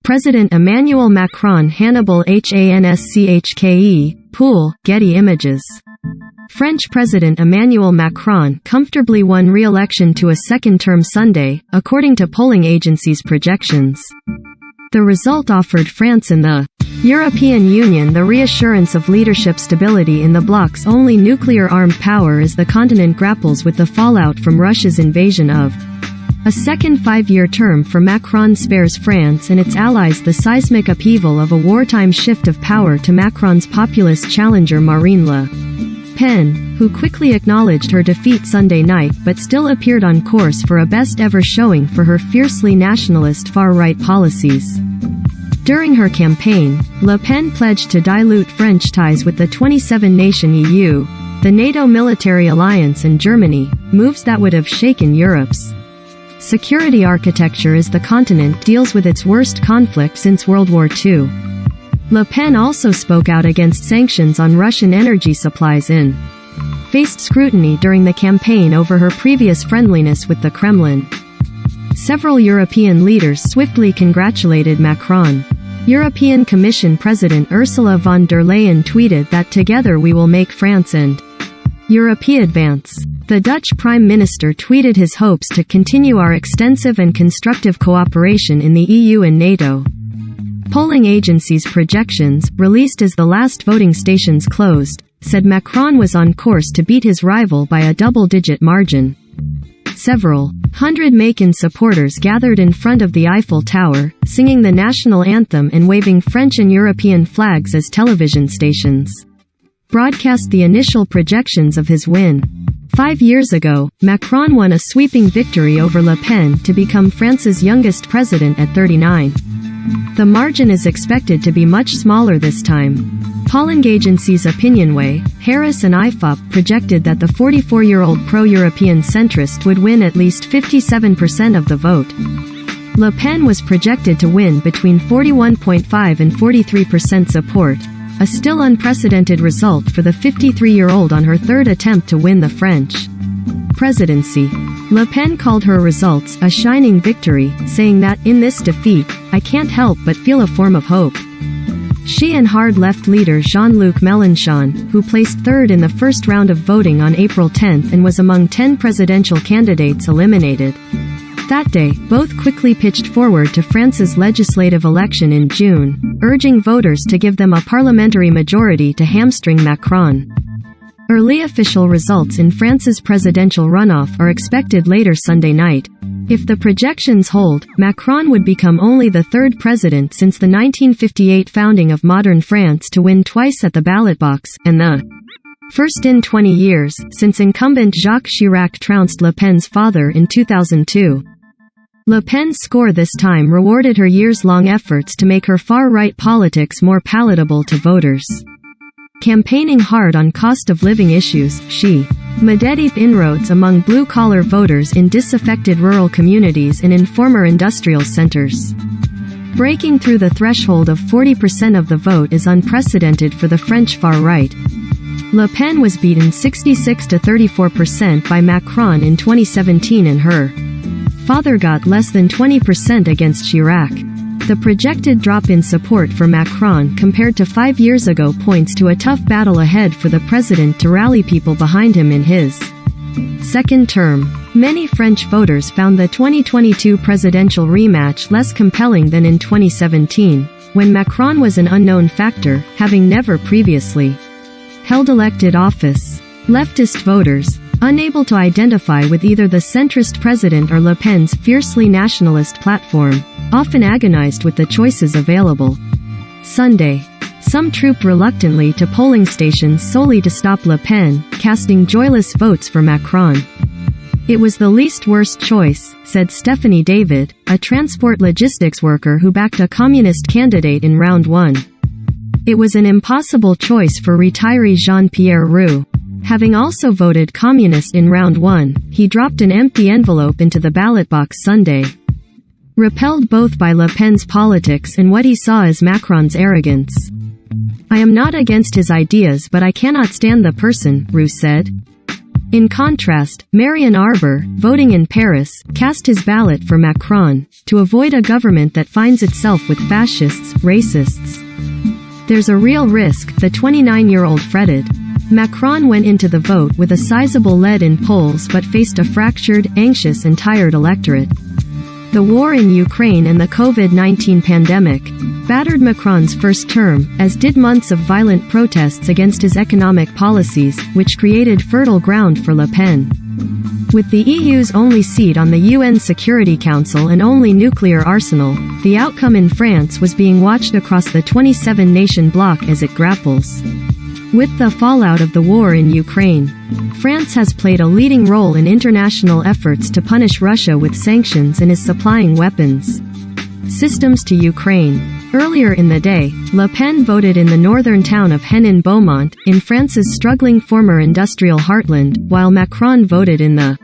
President Emmanuel Macron Hannibal Hanschke, Pool, Getty Images. French President Emmanuel Macron comfortably won re-election to a second term Sunday, according to polling agencies' projections. The result offered France and the European Union the reassurance of leadership stability in the bloc's only nuclear-armed power as the continent grapples with the fallout from Russia's invasion of. A second five-year term for Macron spares France and its allies the seismic upheaval of a wartime shift of power to Macron's populist challenger Marine Le Pen, who quickly acknowledged her defeat Sunday night but still appeared on course for a best-ever showing for her fiercely nationalist far-right policies. During her campaign, Le Pen pledged to dilute French ties with the 27-nation EU, the NATO military alliance and Germany, moves that would have shaken Europe's security architecture as the continent deals with its worst conflict since World War II. Le Pen also spoke out against sanctions on Russian energy supplies and faced scrutiny during the campaign over her previous friendliness with the Kremlin. Several European leaders swiftly congratulated Macron. European Commission President Ursula von der Leyen tweeted that together we will make France and Europe advance. The Dutch Prime Minister tweeted his hopes to continue our extensive and constructive cooperation in the EU and NATO. Polling agencies' projections, released as the last voting stations closed, said Macron was on course to beat his rival by a double-digit margin. Several hundred Macron supporters gathered in front of the Eiffel Tower, singing the national anthem and waving French and European flags as television stations broadcast the initial projections of his win. 5 years ago, Macron won a sweeping victory over Le Pen to become France's youngest president at 39. The margin is expected to be much smaller this time. Polling agencies Opinionway, Harris and IFOP projected that the 44-year-old pro-European centrist would win at least 57% of the vote. Le Pen was projected to win between 41.5% and 43% support, a still unprecedented result for the 53-year-old on her third attempt to win the French presidency. Le Pen called her results a shining victory, saying that, in this defeat, I can't help but feel a form of hope. She and hard-left leader Jean-Luc Mélenchon, who placed third in the first round of voting on April 10 and was among 10 presidential candidates eliminated that day, both quickly pitched forward to France's legislative election in June, urging voters to give them a parliamentary majority to hamstring Macron. Early official results in France's presidential runoff are expected later Sunday night. If the projections hold, Macron would become only the third president since the 1958 founding of modern France to win twice at the ballot box, and the first in 20 years, since incumbent Jacques Chirac trounced Le Pen's father in 2002. Le Pen's score this time rewarded her years-long efforts to make her far-right politics more palatable to voters. Campaigning hard on cost-of-living issues, she made deep inroads among blue-collar voters in disaffected rural communities and in former industrial centers. Breaking through the threshold of 40% of the vote is unprecedented for the French far-right. Le Pen was beaten 66 to 34% by Macron in 2017 and her father got less than 20% against Chirac. The projected drop in support for Macron compared to 5 years ago points to a tough battle ahead for the president to rally people behind him in his second term. Many French voters found the 2022 presidential rematch less compelling than in 2017, when Macron was an unknown factor, having never previously held elected office. Leftist voters, unable to identify with either the centrist president or Le Pen's fiercely nationalist platform, often agonized with the choices available. Sunday, some trooped reluctantly to polling stations solely to stop Le Pen, casting joyless votes for Macron. It was the least worst choice, said Stephanie David, a transport logistics worker who backed a communist candidate in round one. It was an impossible choice for retiree Jean-Pierre Roux. Having also voted communist in round one, he dropped an empty envelope into the ballot box Sunday. Repelled both by Le Pen's politics and what he saw as Macron's arrogance. I am not against his ideas but I cannot stand the person, Roux said. In contrast, Marion Arbor, voting in Paris, cast his ballot for Macron, to avoid a government that finds itself with fascists, racists. There's a real risk, the 29-year-old fretted. Macron went into the vote with a sizable lead in polls but faced a fractured, anxious and tired electorate. The war in Ukraine and the COVID-19 pandemic battered Macron's first term, as did months of violent protests against his economic policies, which created fertile ground for Le Pen. With the EU's only seat on the UN Security Council and only nuclear arsenal, the outcome in France was being watched across the 27-nation bloc as it grapples with the fallout of the war in Ukraine. France has played a leading role in international efforts to punish Russia with sanctions and is supplying weapons systems to Ukraine. Earlier in the day, Le Pen voted in the northern town of Henin-Beaumont, in France's struggling former industrial heartland, while Macron voted in the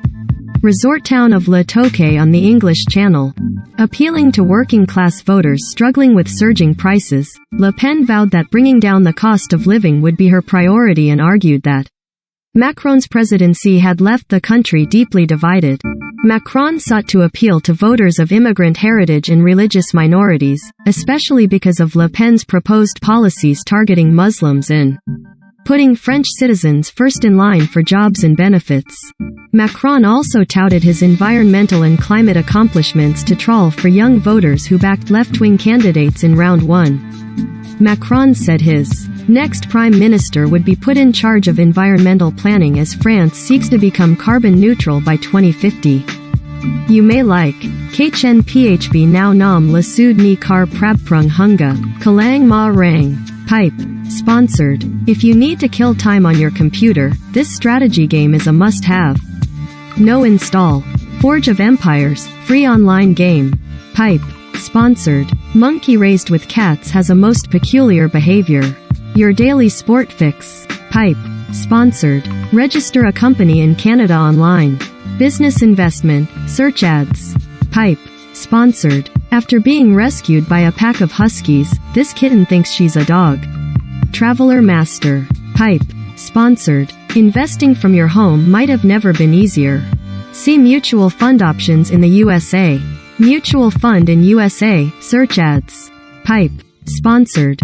resort town of Le Touquet on the English Channel. Appealing to working-class voters struggling with surging prices, Le Pen vowed that bringing down the cost of living would be her priority and argued that Macron's presidency had left the country deeply divided. Macron sought to appeal to voters of immigrant heritage and religious minorities, especially because of Le Pen's proposed policies targeting Muslims and putting French citizens first in line for jobs and benefits. Macron also touted his environmental and climate accomplishments to trawl for young voters who backed left-wing candidates in round one. Macron said his next prime minister would be put in charge of environmental planning as France seeks to become carbon neutral by 2050. You may like Kchen phb now nam la sud ni kar prabprung hunga, kalang ma rang, pipe. Sponsored. If you need to kill time on your computer, this strategy game is a must-have. No install. Forge of Empires, free online game. Pipe. Sponsored. Monkey raised with cats has a most peculiar behavior. Your daily sport fix. Pipe. Sponsored. Register a company in Canada online. Business investment. Search ads. Pipe. Sponsored. After being rescued by a pack of huskies, this kitten thinks she's a dog. Traveler Master. Pipe. Sponsored. Investing from your home might have never been easier. See mutual fund options in the USA. Mutual fund in USA. Search ads. Pipe. Sponsored.